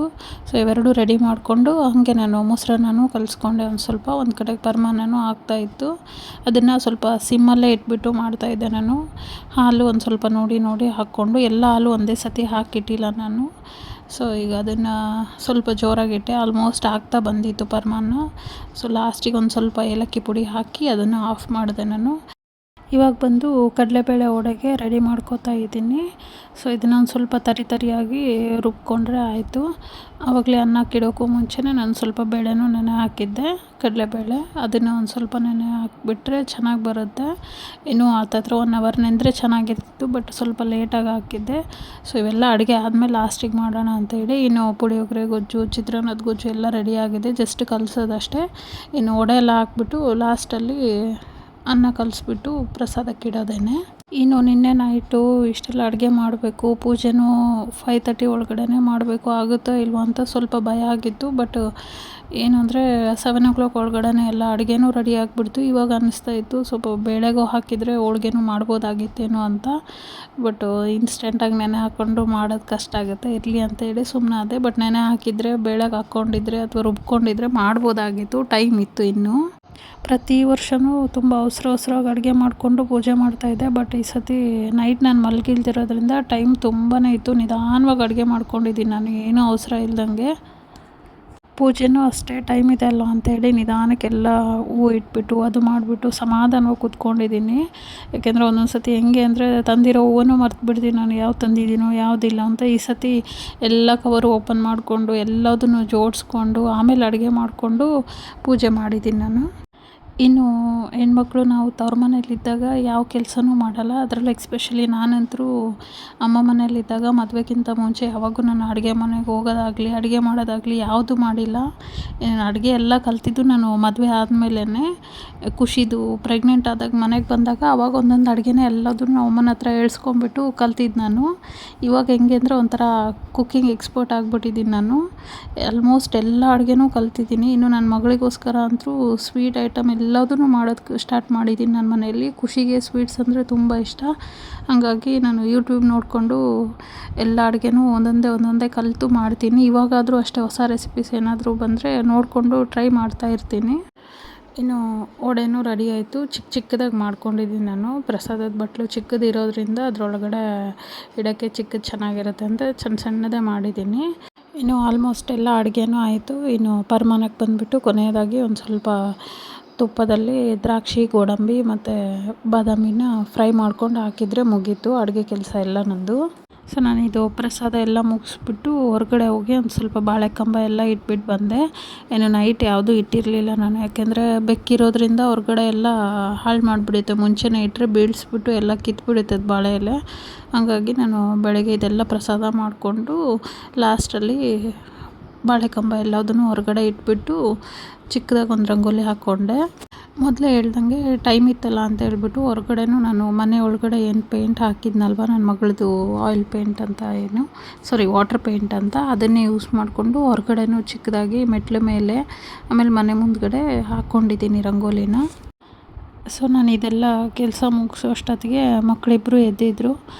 ಸೊ ಇವೆರಡೂ ರೆಡಿ ಮಾಡಿಕೊಂಡು ಹಾಗೆ ನಾನು ಮೊಸರನ್ನೂ ಕಲಿಸ್ಕೊಂಡೆ. ಒಂದು ಕಡೆಗೆ ಪರಮಾನ್ನನೂ ಆಗ್ತಾಯಿತ್ತು. ಅದನ್ನು ಸ್ವಲ್ಪ ಸಿಮ್ಮಲ್ಲೇ ಇಟ್ಬಿಟ್ಟು ಮಾಡ್ತಾಯಿದ್ದೆ ನಾನು. ಹಾಲು ಒಂದು ಸ್ವಲ್ಪ ನೋಡಿ ಹಾಕ್ಕೊಂಡು, ಎಲ್ಲ ಹಾಲು ಒಂದೇ ಸತಿ ಹಾಕಿಟ್ಟಿಲ್ಲ ನಾನು. ಸೊ ಈಗ ಅದನ್ನು ಸ್ವಲ್ಪ ಜೋರಾಗಿಟ್ಟೆ. ಆಲ್ಮೋಸ್ಟ್ ಆಗ್ತಾ ಬಂದಿತ್ತು ಪರಮಾನ್ನ. ಸೊ ಲಾಸ್ಟಿಗೆ ಒಂದು ಸ್ವಲ್ಪ ಏಲಕ್ಕಿ ಪುಡಿ ಹಾಕಿ ಅದನ್ನು ಆಫ್ ಮಾಡಿದೆ ನಾನು. ಇವಾಗ ಬಂದು ಕಡಲೆಬೇಳೆ ವಡೆಗೆ ರೆಡಿ ಮಾಡ್ಕೋತಾ ಇದ್ದೀನಿ. ಸೊ ಇದನ್ನು ಒಂದು ಸ್ವಲ್ಪ ತರಿಯಾಗಿ ರುಬ್ಕೊಂಡ್ರೆ ಆಯಿತು. ಆವಾಗಲೇ ಅನ್ನಕ್ಕೆ ಇಡೋಕ್ಕೂ ಮುಂಚೆನೇ ನಾನು ಸ್ವಲ್ಪ ಬೇಳೆನೂ ನೆನೆ ಹಾಕಿದ್ದೆ, ಕಡಲೆಬೇಳೆ. ಅದನ್ನು ಒಂದು ಸ್ವಲ್ಪ ನೆನೆ ಹಾಕಿಬಿಟ್ರೆ ಚೆನ್ನಾಗಿ ಬರುತ್ತೆ. ಇನ್ನೂ ಹತ್ತತ್ರ 1 hour ನೆಂದರೆ ಚೆನ್ನಾಗಿರ್ತಿತ್ತು. ಬಟ್ ಸ್ವಲ್ಪ ಲೇಟಾಗಿ ಹಾಕಿದ್ದೆ. ಸೊ ಇವೆಲ್ಲ ಅಡುಗೆ ಆದಮೇಲೆ ಲಾಸ್ಟಿಗೆ ಮಾಡೋಣ ಅಂತೇಳಿ. ಇನ್ನು ಪುಳಿಯೋಗರೆ ಗೊಜ್ಜು, ಚಿತ್ರಾನ್ನದ ಗೊಜ್ಜು ಎಲ್ಲ ರೆಡಿಯಾಗಿದೆ, ಜಸ್ಟ್ ಕಲಸೋದಷ್ಟೇ. ಇನ್ನು ವಡೆ ಎಲ್ಲ ಹಾಕ್ಬಿಟ್ಟು ಲಾಸ್ಟಲ್ಲಿ ಅನ್ನ ಕಲಿಸ್ಬಿಟ್ಟು ಪ್ರಸಾದಕ್ಕೆ ಇಡೋದೇನೆ. ಇನ್ನು ನಿನ್ನೆ ನೈಟು ಇಷ್ಟೆಲ್ಲ ಅಡುಗೆ ಮಾಡಬೇಕು, ಪೂಜೆನೂ 5:30 ಒಳಗಡೆ ಮಾಡಬೇಕು, ಆಗುತ್ತೋ ಇಲ್ವೋ ಅಂತ ಸ್ವಲ್ಪ ಭಯ ಆಗಿತ್ತು. ಬಟ್ ಏನಂದರೆ 7 o'clock ಒಳಗಡೆ ಎಲ್ಲ ಅಡುಗೆನೂ ರೆಡಿ ಆಗಿಬಿಡ್ತು. ಇವಾಗ ಅನ್ನಿಸ್ತಾ ಇತ್ತು ಸ್ವಲ್ಪ ಬೇಳೆಗೂ ಹಾಕಿದರೆ ಹೋಳ್ಗೆನೂ ಮಾಡ್ಬೋದಾಗಿತ್ತೇನೋ ಅಂತ. ಬಟ್ ಇನ್ಸ್ಟೆಂಟಾಗಿ ನೆನೆ ಹಾಕ್ಕೊಂಡು ಮಾಡೋದು ಕಷ್ಟ ಆಗುತ್ತೆ, ಇರಲಿ ಅಂತೇಳಿ ಸುಮ್ಮನಾದೆ. ಬಟ್ ನೆನೆ ಹಾಕಿದರೆ ಬೇಳೆಗೆ ಹಾಕ್ಕೊಂಡಿದ್ರೆ ಅಥವಾ ರುಬ್ಕೊಂಡಿದ್ರೆ ಮಾಡ್ಬೋದಾಗಿತ್ತು, ಟೈಮ್ ಇತ್ತು ಇನ್ನೂ. ಪ್ರತಿ ವರ್ಷವೂ ತುಂಬ ಅವಸರವಾಗಿ ಅಡುಗೆ ಮಾಡಿಕೊಂಡು ಪೂಜೆ ಮಾಡ್ತಾಯಿದ್ದೆ. ಬಟ್ ಈ ಸತಿ ನೈಟ್ ನಾನು ಮಲಗಿಲ್ದಿರೋದ್ರಿಂದ ಟೈಮ್ ತುಂಬಾ ಇತ್ತು. ನಿಧಾನವಾಗಿ ಅಡುಗೆ ಮಾಡ್ಕೊಂಡಿದ್ದೀನಿ ನಾನು, ಏನೂ ಅವಸರ ಇಲ್ದಂಗೆ. ಪೂಜೆನೂ ಅಷ್ಟೇ ಟೈಮ್ ಇದೆ ಅಲ್ವ ಅಂತೇಳಿ ನಿಧಾನಕ್ಕೆಲ್ಲ ಹೂವು ಇಟ್ಬಿಟ್ಟು ಅದು ಮಾಡಿಬಿಟ್ಟು ಸಮಾಧಾನವಾಗಿ ಕೂತ್ಕೊಂಡಿದ್ದೀನಿ. ಯಾಕೆಂದರೆ ಒಂದೊಂದು ಸತಿ ಹೆಂಗೆ ಅಂದರೆ ತಂದಿರೋ ಹೂವನ್ನೂ ಮರ್ತು ಬಿಡ್ತೀನಿ ನಾನು, ಯಾವ್ದು ತಂದಿದ್ದೀನೋ ಯಾವುದಿಲ್ಲ ಅಂತ. ಈ ಸತಿ ಎಲ್ಲ ಕವರು ಓಪನ್ ಮಾಡಿಕೊಂಡು ಎಲ್ಲದನ್ನು ಜೋಡಿಸ್ಕೊಂಡು ಆಮೇಲೆ ಅಡುಗೆ ಮಾಡಿಕೊಂಡು ಪೂಜೆ ಮಾಡಿದ್ದೀನಿ ನಾನು. ಇನ್ನು ಹೆಣ್ಮಕ್ಳು ನಾವು ತವ್ರ ಮನೇಲಿದ್ದಾಗ ಯಾವ ಕೆಲಸನೂ ಮಾಡಲ್ಲ. ಅದರಲ್ಲೂ ಎಕ್ಸ್ಪೆಷಲಿ ನಾನಂತೂ ಅಮ್ಮ ಮನೇಲಿದ್ದಾಗ ಮದುವೆಗಿಂತ ಮುಂಚೆ ಯಾವಾಗೂ ನಾನು ಅಡುಗೆ ಮನೆಗೆ ಹೋಗೋದಾಗಲಿ ಅಡುಗೆ ಮಾಡೋದಾಗಲಿ ಯಾವುದೂ ಮಾಡಿಲ್ಲ. ಅಡುಗೆ ಎಲ್ಲ ಕಲಿತಿದ್ದು ನಾನು ಮದುವೆ ಆದಮೇಲೇ. ಖುಷಿದು ಪ್ರೆಗ್ನೆಂಟ್ ಆದಾಗ ಮನೆಗೆ ಬಂದಾಗ ಆವಾಗ ಒಂದೊಂದು ಅಡುಗೆನೇ ಎಲ್ಲದನ್ನು ಅಮ್ಮನ ಹತ್ರ ಹೇಳ್ಸ್ಕೊಂಬಿಟ್ಟು ಕಲ್ತಿದ್ದು ನಾನು. ಇವಾಗ ಹೆಂಗೆ ಅಂದರೆ ಒಂಥರ ಕುಕ್ಕಿಂಗ್ ಎಕ್ಸ್ಪರ್ಟ್ ಆಗಿಬಿಟ್ಟಿದ್ದೀನಿ ನಾನು. ಆಲ್ಮೋಸ್ಟ್ ಎಲ್ಲ ಅಡುಗೆನೂ ಕಲ್ತಿದ್ದೀನಿ. ಇನ್ನು ನನ್ನ ಮಗಳಿಗೋಸ್ಕರ ಅಂತೂ ಸ್ವೀಟ್ ಐಟಮ್ ಎಲ್ಲದನ್ನು ಮಾಡೋದಕ್ಕೆ ಸ್ಟಾರ್ಟ್ ಮಾಡಿದ್ದೀನಿ ನನ್ನ ಮನೆಯಲ್ಲಿ. ಖುಷಿಗೆ ಸ್ವೀಟ್ಸ್ ಅಂದರೆ ತುಂಬ ಇಷ್ಟ. ಹಾಗಾಗಿ ನಾನು ಯೂಟ್ಯೂಬ್ ನೋಡಿಕೊಂಡು ಎಲ್ಲ ಅಡುಗೆನೂ ಒಂದೊಂದೇ ಕಲಿತು ಮಾಡ್ತೀನಿ. ಇವಾಗಾದರೂ ಅಷ್ಟೇ ಹೊಸ ರೆಸಿಪೀಸ್ ಏನಾದರೂ ಬಂದರೆ ನೋಡಿಕೊಂಡು ಟ್ರೈ ಮಾಡ್ತಾಯಿರ್ತೀನಿ. ಇನ್ನು ವಡೆನೂ ರೆಡಿ ಆಯಿತು. ಚಿಕ್ಕದಾಗಿ ಮಾಡ್ಕೊಂಡಿದ್ದೀನಿ ನಾನು. ಪ್ರಸಾದದ ಬಟ್ಲು ಚಿಕ್ಕದಿರೋದ್ರಿಂದ ಅದರೊಳಗಡೆ ಇಡೋಕ್ಕೆ ಚಿಕ್ಕದು ಚೆನ್ನಾಗಿರುತ್ತೆ ಅಂತ ಸಣ್ಣದೇ ಮಾಡಿದ್ದೀನಿ. ಇನ್ನು ಆಲ್ಮೋಸ್ಟ್ ಎಲ್ಲ ಅಡುಗೆನೂ ಆಯಿತು. ಇನ್ನು ಪರಮಾನ್ನಕ್ಕೆ ಬಂದುಬಿಟ್ಟು ಕೊನೆಯದಾಗಿ ಒಂದು ಸ್ವಲ್ಪ ತುಪ್ಪದಲ್ಲಿ ದ್ರಾಕ್ಷಿ, ಗೋಡಂಬಿ ಮತ್ತು ಬಾದಾಮಿನ ಫ್ರೈ ಮಾಡ್ಕೊಂಡು ಹಾಕಿದರೆ ಮುಗೀತು ಅಡುಗೆ ಕೆಲಸ ಎಲ್ಲ ನಂದು. ಸೊ ನಾನಿದು ಪ್ರಸಾದ ಎಲ್ಲ ಮುಗಿಸ್ಬಿಟ್ಟು ಹೊರಗಡೆ ಹೋಗಿ ಒಂದು ಸ್ವಲ್ಪ ಬಾಳೆಕಂಬ ಎಲ್ಲ ಇಟ್ಬಿಟ್ಟು ಬಂದೆ. ಏನು ನೈಟ್ ಯಾವುದೂ ಇಟ್ಟಿರಲಿಲ್ಲ ನಾನು, ಯಾಕೆಂದರೆ ಬೆಕ್ಕಿರೋದ್ರಿಂದ ಹೊರಗಡೆ ಎಲ್ಲ ಹಾಳು ಮಾಡಿಬಿಡುತ್ತೆ. ಮುಂಚೆನೇ ಇಟ್ಟರೆ ಬೀಳಿಸ್ಬಿಟ್ಟು ಎಲ್ಲ ಕಿತ್ಬಿಡುತ್ತೆ ಬಾಳೆ ಎಲೆ. ಹಾಗಾಗಿ ನಾನು ಬೆಳಗ್ಗೆ ಇದೆಲ್ಲ ಪ್ರಸಾದ ಮಾಡಿಕೊಂಡು ಲಾಸ್ಟಲ್ಲಿ ಬಾಳೆಕಂಬ ಎಲ್ಲದನ್ನು ಹೊರಗಡೆ ಇಟ್ಬಿಟ್ಟು ಚಿಕ್ಕದಾಗಿ ಒಂದು ರಂಗೋಲಿ ಹಾಕ್ಕೊಂಡೆ. ಮೊದಲೇ ಹೇಳ್ದಂಗೆ ಟೈಮ್ ಇತ್ತಲ್ಲ ಅಂತ ಹೇಳ್ಬಿಟ್ಟು ಹೊರಗಡೆನೂ ನಾನು ಮನೆ ಒಳಗಡೆ ಏನು ಪೇಂಟ್ ಹಾಕಿದ್ನಲ್ವ ನನ್ನ ಮಗಳದು ಆಯಿಲ್ ಪೇಂಟ್ ಅಂತ ವಾಟರ್ ಪೇಂಟ್ ಅಂತ, ಅದನ್ನೇ ಯೂಸ್ ಮಾಡಿಕೊಂಡು ಹೊರಗಡೆನೂ ಚಿಕ್ಕದಾಗಿ ಮೆಟ್ಲ ಮೇಲೆ ಆಮೇಲೆ ಮನೆ ಮುಂದ್ಗಡೆ ಹಾಕ್ಕೊಂಡಿದ್ದೀನಿ ರಂಗೋಲಿನ. ಸೊ ನಾನು ಇದೆಲ್ಲ ಕೆಲಸ ಮುಗಿಸೋ ಅಷ್ಟೊತ್ತಿಗೆ ಮಕ್ಕಳಿಬ್ಬರು ಎದ್ದಿದ್ರು.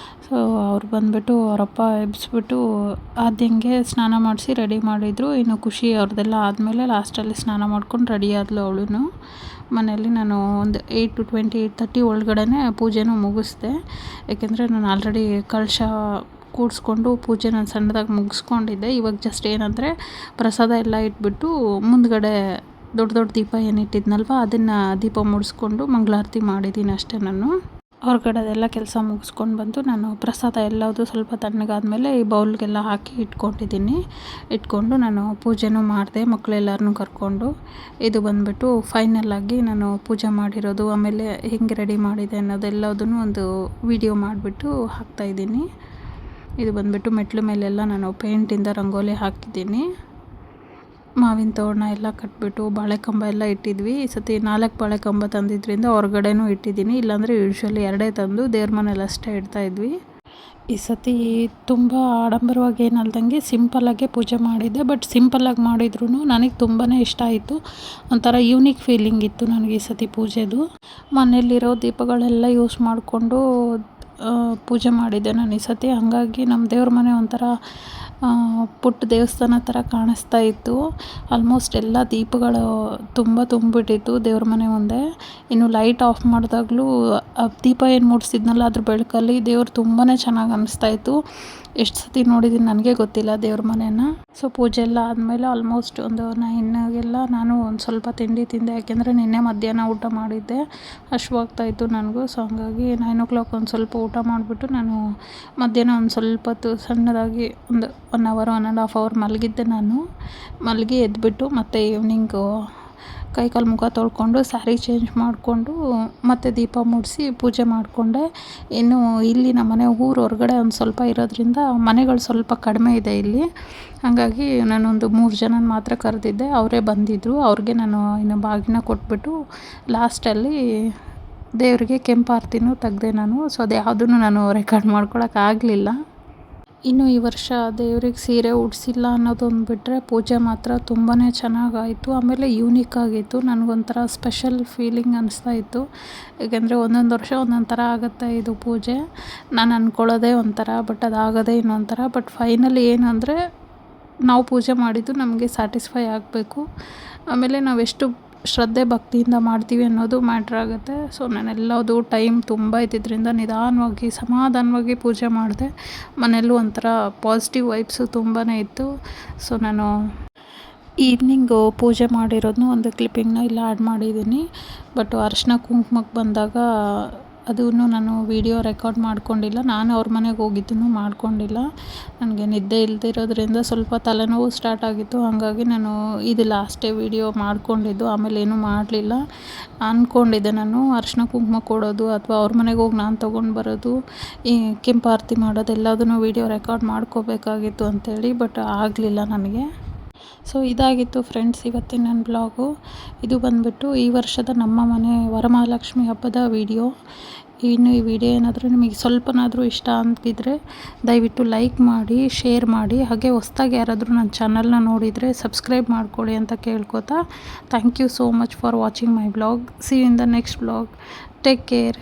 ಸೊ ಅವ್ರು ಬಂದುಬಿಟ್ಟು ಅವರಪ್ಪ ಎಬ್ಬಿಸ್ಬಿಟ್ಟು ಆದ್ಯಂಗೆ ಸ್ನಾನ ಮಾಡಿಸಿ ರೆಡಿ ಮಾಡಿದರು. ಇನ್ನು ಖುಷಿ ಅವ್ರದ್ದೆಲ್ಲ ಆದಮೇಲೆ ಲಾಸ್ಟಲ್ಲಿ ಸ್ನಾನ ಮಾಡ್ಕೊಂಡು ರೆಡಿ ಆದಳು ಅವಳು. ಮನೆಯಲ್ಲಿ ನಾನು ಒಂದು 8 to 8:30 ಒಳಗಡೆ ಪೂಜೆನೂ ಮುಗಿಸ್ದೆ. ಯಾಕೆಂದರೆ ನಾನು ಆಲ್ರೆಡಿ ಕಳಶ ಕೂಡಿಸ್ಕೊಂಡು ಪೂಜೆ ನಾನು ಸಣ್ಣದಾಗಿ ಮುಗಿಸ್ಕೊಂಡಿದ್ದೆ. ಇವಾಗ ಜಸ್ಟ್ ಏನಂದರೆ ಪ್ರಸಾದ ಎಲ್ಲ ಇಟ್ಬಿಟ್ಟು ಮುಂದ್ಗಡೆ ದೊಡ್ಡ ದೀಪ ಏನಿಟ್ಟಿದ್ನಲ್ವ ಅದನ್ನು ದೀಪ ಮುಡಿಸ್ಕೊಂಡು ಮಂಗಳಾರತಿ ಮಾಡಿದ್ದೀನಿ ಅಷ್ಟೇ. ನಾನು ಹೊರಗಡೆದೆಲ್ಲ ಕೆಲಸ ಮುಗಿಸ್ಕೊಂಡು ಬಂದು ನಾನು ಪ್ರಸಾದ ಎಲ್ಲದು ಸ್ವಲ್ಪ ತಣ್ಣಗಾದ್ಮೇಲೆ ಈ ಬೌಲ್ಗೆಲ್ಲ ಹಾಕಿ ಇಟ್ಕೊಂಡು ನಾನು ಪೂಜೆನೂ ಮಾಡಿದೆ ಮಕ್ಕಳೆಲ್ಲರನ್ನೂ ಕರ್ಕೊಂಡು. ಇದು ಬಂದುಬಿಟ್ಟು ಫೈನಲ್ಲಾಗಿ ನಾನು ಪೂಜೆ ಮಾಡಿರೋದು, ಆಮೇಲೆ ಹೆಂಗೆ ರೆಡಿ ಮಾಡಿದೆ ಅನ್ನೋದೆಲ್ಲದನ್ನು ಒಂದು ವಿಡಿಯೋ ಮಾಡಿಬಿಟ್ಟು ಹಾಕ್ತಾಯಿದ್ದೀನಿ. ಇದು ಬಂದುಬಿಟ್ಟು ಮೆಟ್ಲು ಮೇಲೆಲ್ಲ ನಾನು ಪೇಂಟಿಂದ ರಂಗೋಲಿ ಹಾಕಿದ್ದೀನಿ. ಮಾವಿನ ತೋರಣ ಎಲ್ಲ ಕಟ್ಬಿಟ್ಟು ಬಾಳೆಕಂಬ ಎಲ್ಲ ಇಟ್ಟಿದ್ವಿ. ಈ ಸತಿ 4 ಬಾಳೆಕಂಬ ತಂದಿದ್ದರಿಂದ ಹೊರಗಡೆನೂ ಇಟ್ಟಿದ್ದೀನಿ. ಇಲ್ಲಾಂದರೆ ಯೂಶ್ವಲಿ 2 ತಂದು ದೇವ್ರ ಮನೇಲಿ ಅಷ್ಟೇ ಇಡ್ತಾಯಿದ್ವಿ. ಈ ಸತಿ ತುಂಬ ಆಡಂಬರವಾಗಿ ಏನಲ್ದಂಗೆ ಸಿಂಪಲ್ಲಾಗೆ ಪೂಜೆ ಮಾಡಿದ್ದೆ. ಬಟ್ ಸಿಂಪಲ್ಲಾಗಿ ಮಾಡಿದ್ರೂ ನನಗೆ ತುಂಬಾ ಇಷ್ಟ ಆಯಿತು. ಒಂಥರ ಯೂನಿಕ್ ಫೀಲಿಂಗ್ ಇತ್ತು ನನಗೆ ಈ ಸತಿ ಪೂಜೆದು. ಮನೆಯಲ್ಲಿರೋ ದೀಪಗಳೆಲ್ಲ ಯೂಸ್ ಮಾಡಿಕೊಂಡು ಪೂಜೆ ಮಾಡಿದ್ದೆ ನಾನು ಈ ಸತಿ. ಹಾಗಾಗಿ ನಮ್ಮ ದೇವ್ರ ಮನೆ ಒಂಥರ ಪುಟ್ಟ ದೇವಸ್ಥಾನ ಥರ ಕಾಣಿಸ್ತಾ ಇತ್ತು. ಆಲ್ಮೋಸ್ಟ್ ಎಲ್ಲ ದೀಪಗಳು ತುಂಬಿಬಿಟ್ಟಿತ್ತು ದೇವ್ರ ಮನೆ ಮುಂದೆ. ಇನ್ನು ಲೈಟ್ ಆಫ್ ಮಾಡಿದಾಗಲೂ ದೀಪ ಏನು ಮುಡಿಸಿದ್ನಲ್ಲ ಅದ್ರ ಬೆಳಕಲ್ಲಿ ದೇವ್ರು ತುಂಬಾ ಚೆನ್ನಾಗಿ ಅನ್ನಿಸ್ತಾಯಿತ್ತು. ಎಷ್ಟು ಸತಿ ನೋಡಿದ್ದೀನಿ ನನಗೆ ಗೊತ್ತಿಲ್ಲ ದೇವ್ರ ಮನೇನ. ಸೊ ಪೂಜೆ ಎಲ್ಲ ಆದಮೇಲೆ ಆಲ್ಮೋಸ್ಟ್ ಒಂದು 9ಗೆಲ್ಲ ನಾನು ಒಂದು ಸ್ವಲ್ಪ ತಿಂಡಿ ತಿಂದೆ. ಯಾಕೆಂದರೆ ನಿನ್ನೆ ಮಧ್ಯಾಹ್ನ ಊಟ ಮಾಡಿದ್ದೆ, ಹಶ್ವಾಗ್ತಾಯಿತ್ತು ನನಗೂ. ಸೊ ಹಂಗಾಗಿ 9 o'clock ಒಂದು ಸ್ವಲ್ಪ ಊಟ ಮಾಡಿಬಿಟ್ಟು ನಾನು ಮಧ್ಯಾಹ್ನ ಒಂದು ಸ್ವಲ್ಪ ಹೊತ್ತು ಸಣ್ಣದಾಗಿ ಒಂದು 1 hour 1.5 hour ಮಲಗಿದ್ದೆ. ನಾನು ಮಲಗಿ ಎದ್ಬಿಟ್ಟು ಮತ್ತೆ ಈವ್ನಿಂಗು ಕೈಕಾಲು ಮುಖ ತೊಳ್ಕೊಂಡು ಸ್ಯಾರಿ ಚೇಂಜ್ ಮಾಡಿಕೊಂಡು ಮತ್ತೆ ದೀಪ ಮುಡಿಸಿ ಪೂಜೆ ಮಾಡಿಕೊಂಡೆ. ಇನ್ನು ಇಲ್ಲಿ ನಮ್ಮ ಮನೆ ಊರು ಹೊರಗಡೆ ಒಂದು ಸ್ವಲ್ಪ ಇರೋದ್ರಿಂದ ಮನೆಗಳು ಸ್ವಲ್ಪ ಕಡಿಮೆ ಇದೆ ಇಲ್ಲಿ. ಹಾಗಾಗಿ ನಾನೊಂದು 3 ಜನನ ಮಾತ್ರ ಕರೆದಿದ್ದೆ, ಅವರೇ ಬಂದಿದ್ದರು. ಅವ್ರಿಗೆ ನಾನು ಇನ್ನು ಬಾಗಿನ ಕೊಟ್ಬಿಟ್ಟು ಲಾಸ್ಟಲ್ಲಿ ದೇವರಿಗೆ ಕೆಂಪಾರತಿನೂ ತೆಗ್ದೆ ನಾನು. ಸೊ ಅದು ಯಾವುದೂ ನಾನು ರೆಕಾರ್ಡ್ ಮಾಡ್ಕೊಳಕ್ಕಾಗಲಿಲ್ಲ. ಇನ್ನು ಈ ವರ್ಷ ದೇವ್ರಿಗೆ ಸೀರೆ ಉಡಿಸಿಲ್ಲ ಅನ್ನೋದೊಂದು ಬಿಟ್ಟರೆ ಪೂಜೆ ಮಾತ್ರ ತುಂಬಾ ಚೆನ್ನಾಗಾಯಿತು. ಆಮೇಲೆ ಯೂನಿಕ್ ಆಗಿತ್ತು. ನನಗೊಂಥರ ಸ್ಪೆಷಲ್ ಫೀಲಿಂಗ್ ಅನ್ನಿಸ್ತಾ ಇತ್ತು. ಏಕೆಂದರೆ ಒಂದೊಂದು ವರ್ಷ ಒಂದೊಂದು ಥರ ಆಗುತ್ತೆ ಇದು ಪೂಜೆ. ನಾನು ಅಂದ್ಕೊಳ್ಳೋದೇ ಒಂಥರ, ಬಟ್ ಅದಾಗೋದೇ ಇನ್ನೊಂಥರ. ಬಟ್ ಫೈನಲಿ ಏನಂದರೆ ನಾವು ಪೂಜೆ ಮಾಡಿದ್ದು ನಮಗೆ ಸ್ಯಾಟಿಸ್ಫೈ ಆಗಬೇಕು. ಆಮೇಲೆ ನಾವೆಷ್ಟು ಶ್ರದ್ಧೆ ಭಕ್ತಿಯಿಂದ ಮಾಡ್ತೀವಿ ಅನ್ನೋದು ಮ್ಯಾಟ್ರ್ ಆಗುತ್ತೆ. ಸೊ ನಾನೆಲ್ಲದು ಟೈಮ್ ತುಂಬ ಇದ್ದಿದ್ದರಿಂದ ನಿಧಾನವಾಗಿ ಸಮಾಧಾನವಾಗಿ ಪೂಜೆ ಮಾಡಿದೆ. ಮನೆಯಲ್ಲೂ ಒಂಥರ ಪಾಸಿಟಿವ್ ವೈಬ್ಸು ತುಂಬಾ ಇತ್ತು. ಸೊ ನಾನು ಈವ್ನಿಂಗು ಪೂಜೆ ಮಾಡಿರೋದನ್ನು ಒಂದು ಕ್ಲಿಪ್ಪಿಂಗ್ನ ಇಲ್ಲ ಆ್ಯಡ್ ಮಾಡಿದ್ದೀನಿ. ಬಟ್ ಅರಿಶಿನ ಕುಂಕುಮಕ್ಕೆ ಬಂದಾಗ ಅದನ್ನು ನಾನು ವೀಡಿಯೋ ರೆಕಾರ್ಡ್ ಮಾಡ್ಕೊಂಡಿಲ್ಲ. ನಾನು ಅವ್ರ ಮನೆಗೆ ಹೋಗಿದ್ದನ್ನು ಮಾಡ್ಕೊಂಡಿಲ್ಲ. ನನಗೆ ನಿದ್ದೆ ಇಲ್ದಿರೋದ್ರಿಂದ ಸ್ವಲ್ಪ ತಲೆನೋವು ಸ್ಟಾರ್ಟ್ ಆಗಿತ್ತು. ಹಾಗಾಗಿ ನಾನು ಇದು ಲಾಸ್ಟೇ ವೀಡಿಯೋ ಮಾಡ್ಕೊಂಡಿದ್ದು, ಆಮೇಲೆ ಏನೂ ಮಾಡಲಿಲ್ಲ. ಅಂದ್ಕೊಂಡಿದ್ದೆ ನಾನು ಅರಿಶಿನ ಕುಂಕುಮ ಕೊಡೋದು ಅಥವಾ ಅವ್ರ ಮನೆಗೆ ಹೋಗಿ ನಾನು ತೊಗೊಂಡು ಬರೋದು, ಈ ಕೆಂಪಾರತಿ ಮಾಡೋದು ಎಲ್ಲದನ್ನು ವೀಡಿಯೋ ರೆಕಾರ್ಡ್ ಮಾಡ್ಕೋಬೇಕಾಗಿತ್ತು ಅಂಥೇಳಿ. ಬಟ್ ಆಗಲಿಲ್ಲ ನನಗೆ. ಸೊ ಇದಾಗಿತ್ತು ಫ್ರೆಂಡ್ಸ್ ಇವತ್ತಿನ ನನ್ನ ಬ್ಲಾಗು. ಇದು ಬಂದುಬಿಟ್ಟು ಈ ವರ್ಷದ ನಮ್ಮ ಮನೆ ವರಮಹಾಲಕ್ಷ್ಮಿ ಹಬ್ಬದ ವಿಡಿಯೋ. ಇನ್ನು ಈ ವಿಡಿಯೋ ಏನಾದರೂ ನಿಮಗೆ ಸ್ವಲ್ಪನಾದರೂ ಇಷ್ಟ ಅಂತಿದ್ರೆ ದಯವಿಟ್ಟು ಲೈಕ್ ಮಾಡಿ, ಶೇರ್ ಮಾಡಿ. ಹಾಗೆ ಹೊಸ್ದಾಗಿ ಯಾರಾದರೂ ನನ್ನ ಚಾನಲ್ನ ನೋಡಿದರೆ ಸಬ್ಸ್ಕ್ರೈಬ್ ಮಾಡ್ಕೊಳ್ಳಿ ಅಂತ ಕೇಳ್ಕೊತಾ, thank you so much for watching my vlog. See you in the next vlog. Take care.